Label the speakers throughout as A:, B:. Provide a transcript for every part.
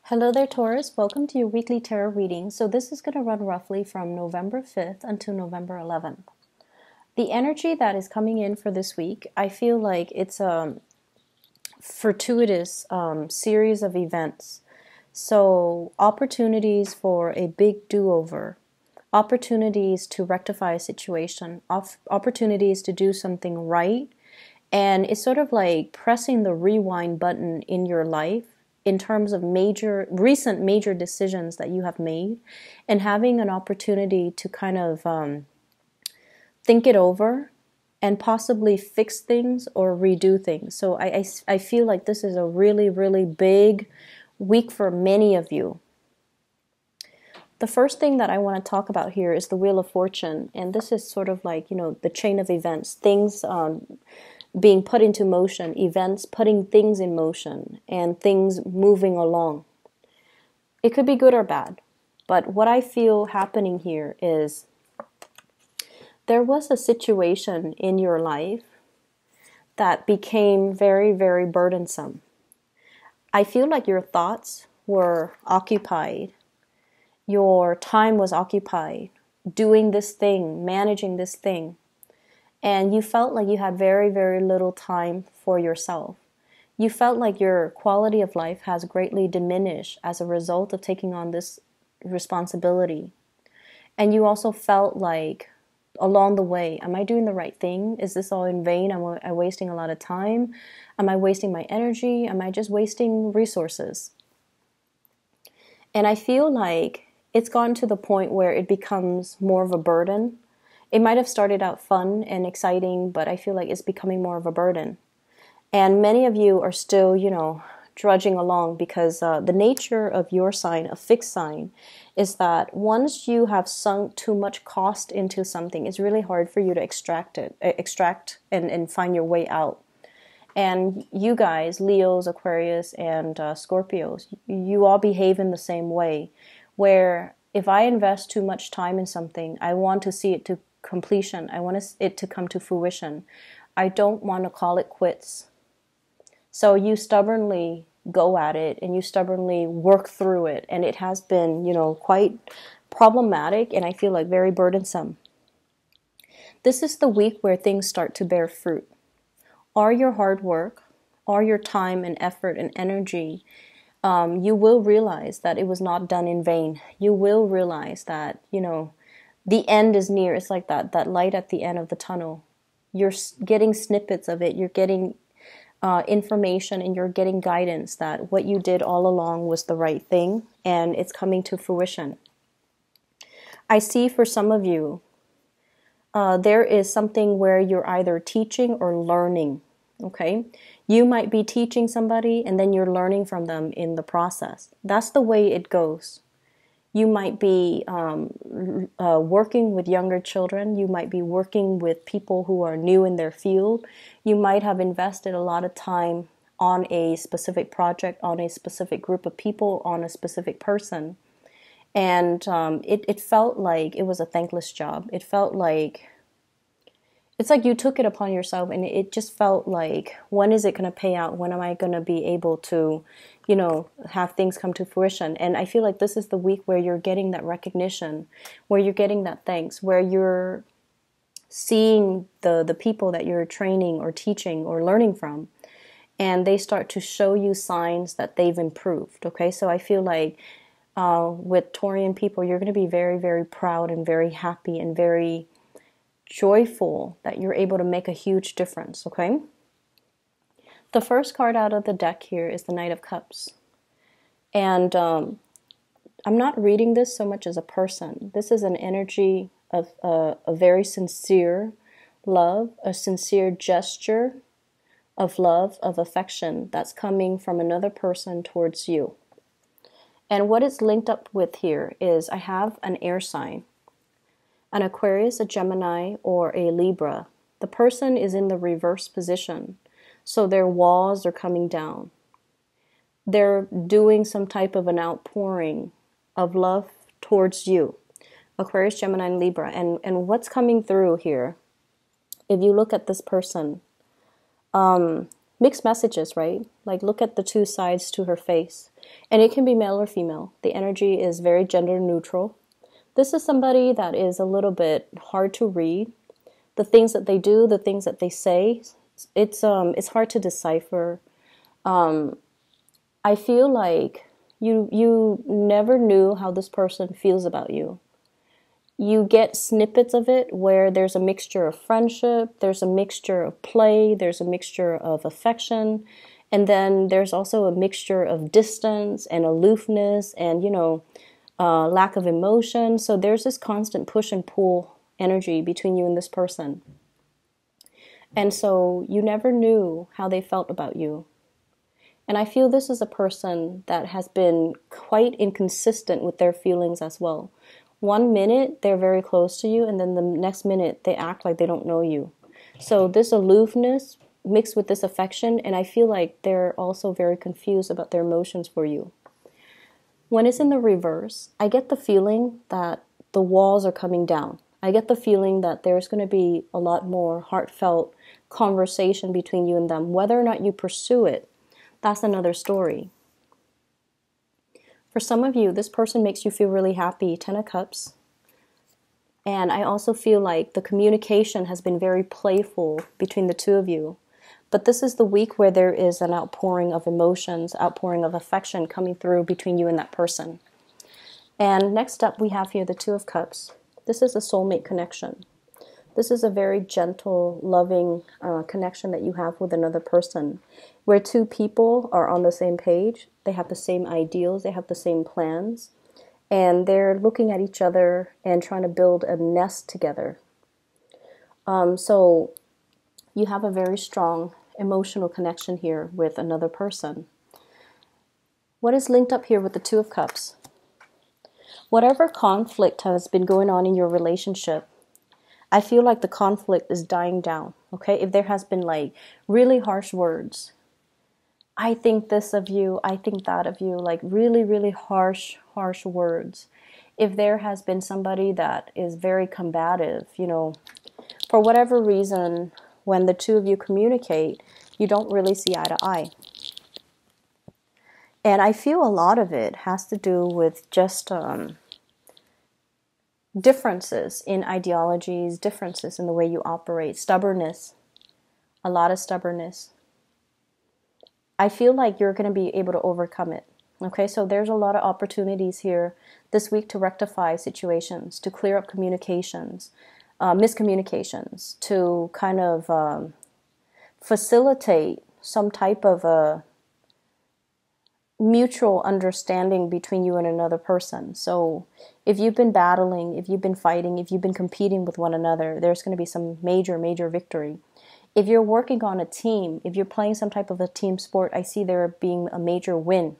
A: Hello there, Taurus. Welcome to your weekly tarot reading. So this is going to run roughly from November 5th until November 11th. The energy that is coming in for this week, I feel like it's a fortuitous series of events. So opportunities for a big do-over, opportunities to rectify a situation, opportunities to do something right. And it's sort of like pressing the rewind button in your life in terms of recent major decisions that you have made, and having an opportunity to kind of think it over and possibly fix things or redo things. So I feel like this is a really, really big week for many of you. The first thing that I want to talk about here is the Wheel of Fortune. And this is sort of like, the chain of events, things being put into motion, events putting things in motion, and things moving along. It could be good or bad, but what I feel happening here is there was a situation in your life that became very, very burdensome. I feel like your thoughts were occupied, your time was occupied doing this thing, managing this thing. And you felt like you had very, very little time for yourself. You felt like your quality of life has greatly diminished as a result of taking on this responsibility. And you also felt like along the way, am I doing the right thing? Is this all in vain? Am I wasting a lot of time? Am I wasting my energy? Am I just wasting resources? And I feel like it's gotten to the point where it becomes more of a burden. It might have started out fun and exciting, but I feel like it's becoming more of a burden. And many of you are still, drudging along because the nature of your sign, a fixed sign, is that once you have sunk too much cost into something, it's really hard for you to extract and find your way out. And you guys, Leos, Aquarius, and Scorpios, you all behave in the same way, where if I invest too much time in something, I want to see it to completion. I want it to come to fruition. I don't want to call it quits. So you stubbornly go at it and you stubbornly work through it. And it has been, quite problematic and I feel like very burdensome. This is the week where things start to bear fruit. All your hard work, all your time and effort and energy, you will realize that it was not done in vain. You will realize that, the end is near. It's like that light at the end of the tunnel. You're getting snippets of it. You're getting information and you're getting guidance that what you did all along was the right thing and it's coming to fruition. I see for some of you, there is something where you're either teaching or learning, okay? You might be teaching somebody and then you're learning from them in the process. That's the way it goes. You might be working with younger children. You might be working with people who are new in their field. You might have invested a lot of time on a specific project, on a specific group of people, on a specific person. And it felt like it was a thankless job. It felt like, it's like you took it upon yourself and it just felt like, when is it going to pay out? When am I going to be able to, have things come to fruition? And I feel like this is the week where you're getting that recognition, where you're getting that thanks, where you're seeing the people that you're training or teaching or learning from, and they start to show you signs that they've improved, okay? So I feel like with Taurian people, you're going to be very, very proud and very happy and very joyful that you're able to make a huge difference, okay? The first card out of the deck here is the Knight of Cups. And I'm not reading this so much as a person. This is an energy of a very sincere love, a sincere gesture of love, of affection that's coming from another person towards you. And what it's linked up with here is I have an air sign, an Aquarius, a Gemini, or a Libra. The person is in the reverse position. So their walls are coming down. They're doing some type of an outpouring of love towards you. Aquarius, Gemini, and Libra. And what's coming through here, if you look at this person, mixed messages, right? Like look at the two sides to her face. And it can be male or female. The energy is very gender neutral. This is somebody that is a little bit hard to read. The things that they do, the things that they say, it's hard to decipher. I feel like you never knew how this person feels about you. You get snippets of it where there's a mixture of friendship, there's a mixture of play, there's a mixture of affection, and then there's also a mixture of distance and aloofness and, lack of emotion. So there's this constant push and pull energy between you and this person. And so you never knew how they felt about you. And I feel this is a person that has been quite inconsistent with their feelings as well. One minute they're very close to you, and then the next minute they act like they don't know you. So this aloofness mixed with this affection, and I feel like they're also very confused about their emotions for you. When it's in the reverse, I get the feeling that the walls are coming down. I get the feeling that there's going to be a lot more heartfelt conversation between you and them. Whether or not you pursue it, that's another story. For some of you, this person makes you feel really happy, 10 of Cups. And I also feel like the communication has been very playful between the two of you. But this is the week where there is an outpouring of emotions, outpouring of affection coming through between you and that person. And next up, we have here the Two of Cups. This is a soulmate connection. This is a very gentle, loving connection that you have with another person, where two people are on the same page. They have the same ideals, they have the same plans, and they're looking at each other and trying to build a nest together. So you have a very strong emotional connection here with another person. What is linked up here with the Two of Cups? Whatever conflict has been going on in your relationship, I feel like the conflict is dying down, okay? If there has been like really harsh words, I think this of you, I think that of you, like really, really harsh words. If there has been somebody that is very combative, for whatever reason, when the two of you communicate, you don't really see eye to eye. And I feel a lot of it has to do with just differences in ideologies, differences in the way you operate, stubbornness, a lot of stubbornness. I feel like you're going to be able to overcome it. Okay, so there's a lot of opportunities here this week to rectify situations, to clear up communications, miscommunications, to kind of facilitate some type of a mutual understanding between you and another person. So if you've been battling, if you've been fighting, if you've been competing with one another, there's going to be some major victory. If you're working on a team, if you're playing some type of a team sport, I see there being a major win.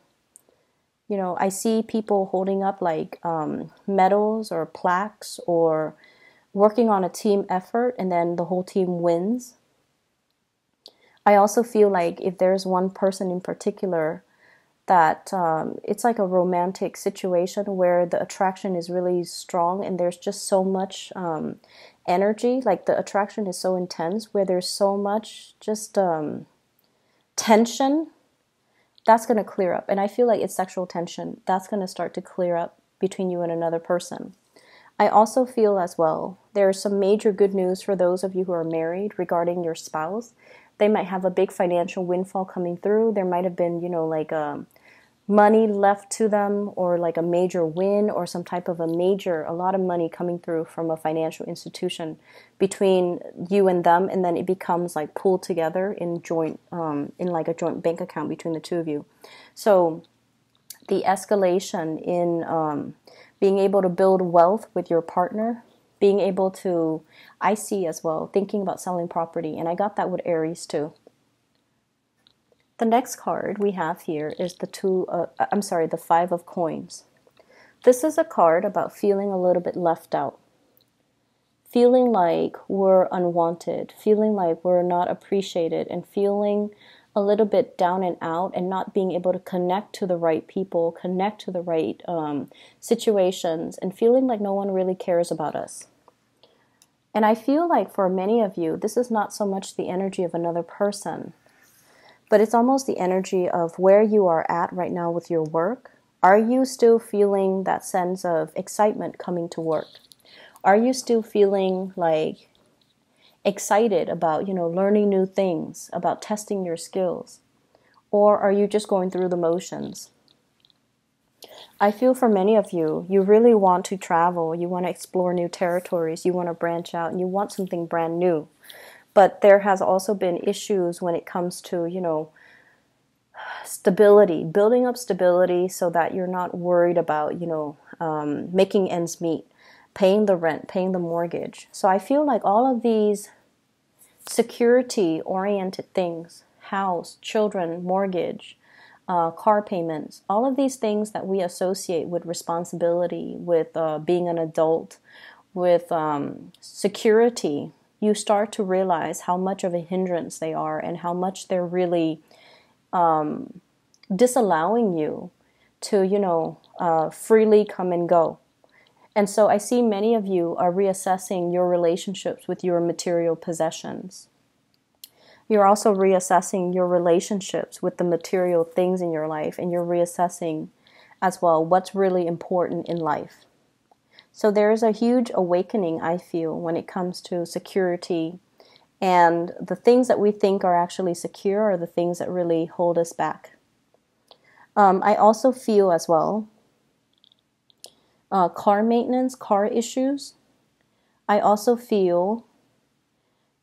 A: I see people holding up like medals or plaques or working on a team effort, and then the whole team wins. I also feel like if there's one person in particular that it's like a romantic situation where the attraction is really strong and there's just so much energy, like the attraction is so intense where there's so much just tension, that's going to clear up. And I feel like it's sexual tension. That's going to start to clear up between you and another person. I also feel as well, there's some major good news for those of you who are married regarding your spouse. They might have a big financial windfall coming through. There might have been, like money left to them, or like a major win, or some type of a lot of money coming through from a financial institution between you and them, and then it becomes like pooled together in like a joint bank account between the two of you. So the escalation in being able to build wealth with your partner, being able to, I see as well, thinking about selling property, and I got that with Aries too. The next card we have here is the Five of Coins. This is a card about feeling a little bit left out, feeling like we're unwanted, feeling like we're not appreciated, and feeling a little bit down and out, and not being able to connect to the right people, connect to the right situations, and feeling like no one really cares about us. And I feel like for many of you, this is not so much the energy of another person, but it's almost the energy of where you are at right now with your work. Are you still feeling that sense of excitement coming to work? Are you still feeling like excited about, learning new things, about testing your skills? Or are you just going through the motions? I feel for many of you, you really want to travel, you want to explore new territories, you want to branch out, and you want something brand new. But there has also been issues when it comes to, stability, building up stability so that you're not worried about, making ends meet, paying the rent, paying the mortgage. So I feel like all of these security-oriented things, house, children, mortgage, car payments, all of these things that we associate with responsibility, with being an adult, with security, you start to realize how much of a hindrance they are and how much they're really disallowing you to, freely come and go. And so I see many of you are reassessing your relationships with your material possessions. You're also reassessing your relationships with the material things in your life, and you're reassessing as well what's really important in life. So there is a huge awakening, I feel, when it comes to security, and the things that we think are actually secure are the things that really hold us back. I also feel as well car maintenance, car issues. I also feel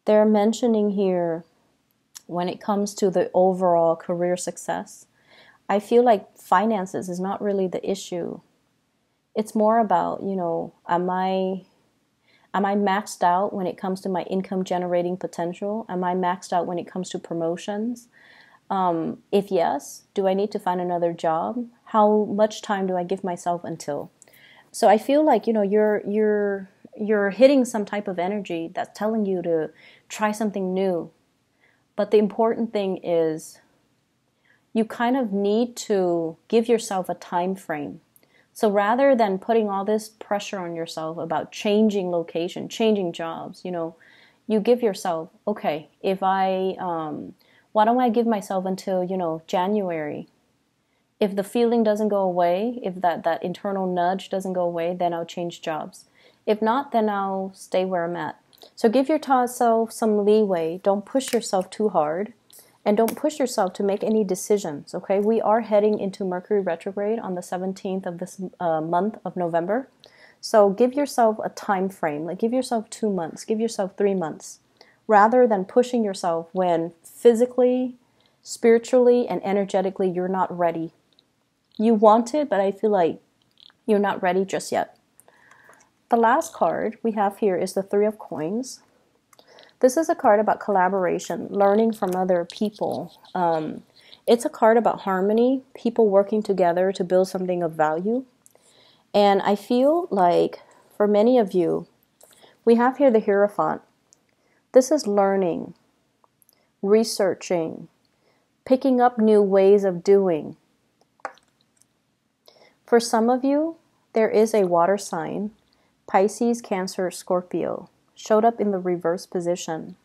A: they're mentioning here when it comes to the overall career success. I feel like finances is not really the issue. It's more about, am I maxed out when it comes to my income generating potential? Am I maxed out when it comes to promotions? If yes, do I need to find another job? How much time do I give myself until? So I feel like, you're hitting some type of energy that's telling you to try something new. But the important thing is you kind of need to give yourself a time frame. So rather than putting all this pressure on yourself about changing location, changing jobs, you give yourself, okay, why don't I give myself until, January? If the feeling doesn't go away, if that internal nudge doesn't go away, then I'll change jobs. If not, then I'll stay where I'm at. So give yourself some leeway. Don't push yourself too hard. And don't push yourself to make any decisions, okay? We are heading into Mercury retrograde on the 17th of this month of November. So give yourself a time frame. Like give yourself 2 months. Give yourself 3 months. Rather than pushing yourself when physically, spiritually, and energetically you're not ready. You want it, but I feel like you're not ready just yet. The last card we have here is the Three of Coins. This is a card about collaboration, learning from other people. It's a card about harmony, people working together to build something of value. And I feel like for many of you, we have here the Hierophant. This is learning, researching, picking up new ways of doing. For some of you, there is a water sign, Pisces, Cancer, Scorpio, showed up in the reverse position.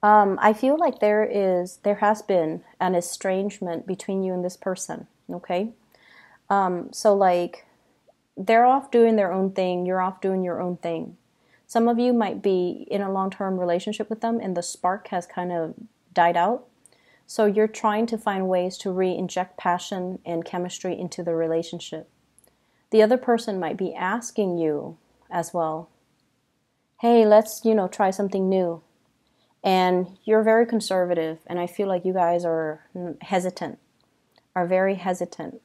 A: I feel like there has been an estrangement between you and this person, okay? So like, they're off doing their own thing, you're off doing your own thing. Some of you might be in a long-term relationship with them and the spark has kind of died out. So you're trying to find ways to re-inject passion and chemistry into the relationship. The other person might be asking you as well, hey, let's, try something new. And you're very conservative, and I feel like you guys are very hesitant.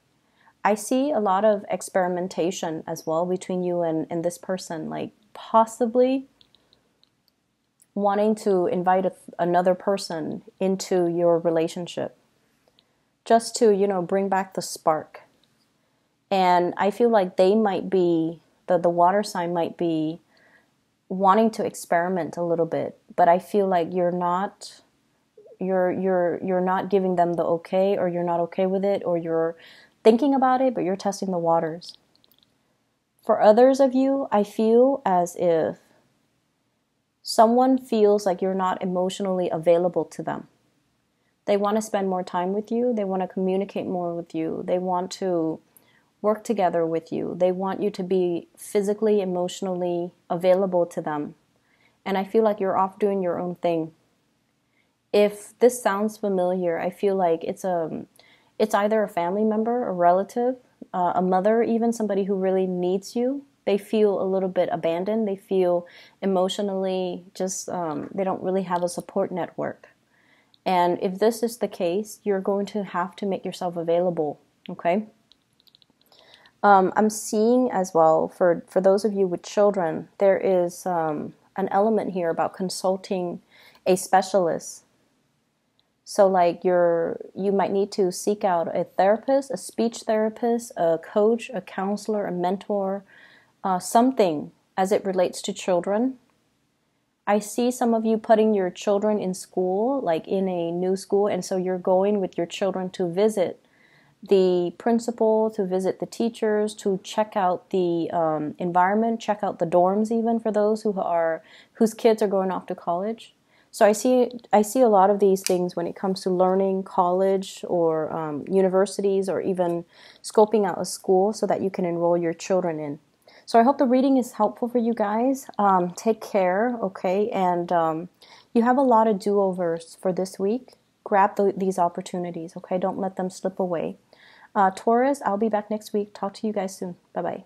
A: I see a lot of experimentation as well between you and this person, like possibly wanting to invite another person into your relationship just to, bring back the spark. And I feel like they might be, the water sign might be wanting to experiment a little bit, but I feel like you're not giving them the okay, or you're not okay with it, or you're thinking about it, but you're testing the waters. For others of you, I feel as if Someone feels like you're not emotionally available to them. They want to spend more time with you. They want to communicate more with you. They want to work together with you. They want you to be physically, emotionally available to them. And I feel like you're off doing your own thing. If this sounds familiar, I feel like it's either a family member, a relative, a mother, even somebody who really needs you. They feel a little bit abandoned. They feel emotionally just, they don't really have a support network. And if this is the case, you're going to have to make yourself available, okay? I'm seeing as well, for those of you with children, there is an element here about consulting a specialist. So like you might need to seek out a therapist, a speech therapist, a coach, a counselor, a mentor, something as it relates to children. I see some of you putting your children in school, like in a new school, and so you're going with your children to visit the principal, to visit the teachers, to check out the environment, check out the dorms even for those whose kids are going off to college. So I see a lot of these things when it comes to learning, college or universities, or even scoping out a school so that you can enroll your children in. So I hope the reading is helpful for you guys. Take care, okay? And you have a lot of do-overs for this week. Grab these opportunities, okay? Don't let them slip away. Taurus, I'll be back next week. Talk to you guys soon. Bye-bye.